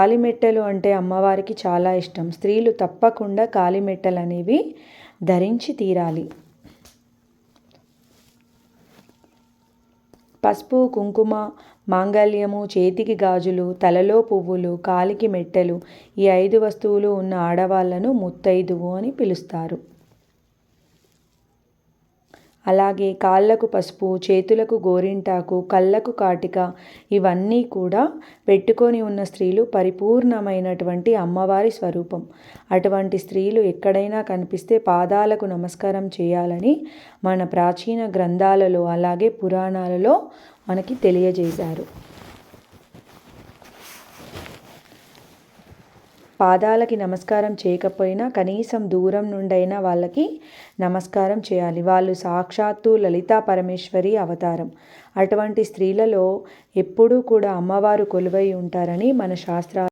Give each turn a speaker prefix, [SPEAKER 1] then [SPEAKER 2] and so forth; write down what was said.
[SPEAKER 1] కాలిమెట్టెలు అంటే అమ్మవారికి చాలా ఇష్టం. స్త్రీలు తప్పకుండా కాలిమెట్టెలు అనేవి ధరించి తీరాలి. పసుపు, కుంకుమ, మాంగళ్యము, చేతికి గాజులు, తలలో పువ్వులు, కాలికి మెట్టెలు, ఈ 5 వస్తువులు ఉన్న ఆడవాళ్లను ముత్తైదువు అని పిలుస్తారు. అలాగే కాళ్ళకు పసుపు, చేతులకు గోరింటాకు, కళ్ళకు కాటిక, ఇవన్నీ కూడా పెట్టుకొని ఉన్న స్త్రీలు పరిపూర్ణమైనటువంటి అమ్మవారి స్వరూపం. అటువంటి స్త్రీలు ఎక్కడైనా కనిపిస్తే పాదాలకు నమస్కారం చేయాలని మన ప్రాచీన గ్రంథాలలో అలాగే పురాణాలలో మనకి తెలియజేశారు. పాదాలకి నమస్కారం చేయకపోయినా కనీసం దూరం నుండైనా వాళ్ళకి నమస్కారం చేయాలి. వాళ్ళు సాక్షాత్తు లలితా పరమేశ్వరి అవతారం. అటువంటి స్త్రీలలో ఎప్పుడూ కూడా అమ్మవారు కొలువై ఉంటారని మన శాస్త్రాలు